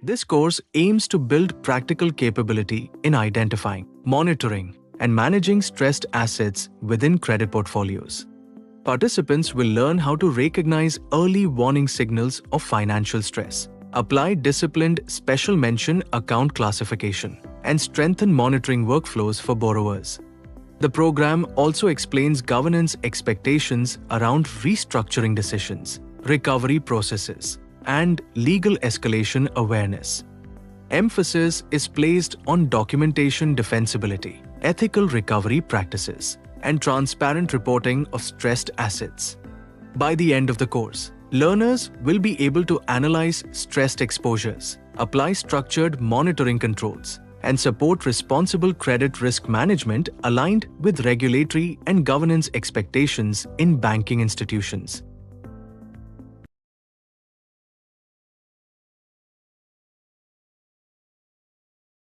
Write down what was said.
This course aims to build practical capability in identifying, monitoring, and managing stressed assets within credit portfolios. Participants will learn how to recognize early warning signals of financial stress, apply disciplined special mention account classification, and strengthen monitoring workflows for borrowers. The program also explains governance expectations around restructuring decisions, recovery processes, and legal escalation awareness. Emphasis is placed on documentation defensibility, ethical recovery practices, and transparent reporting of stressed assets. By the end of the course, learners will be able to analyze stressed exposures, apply structured monitoring controls, and support responsible credit risk management aligned with regulatory and governance expectations in banking institutions.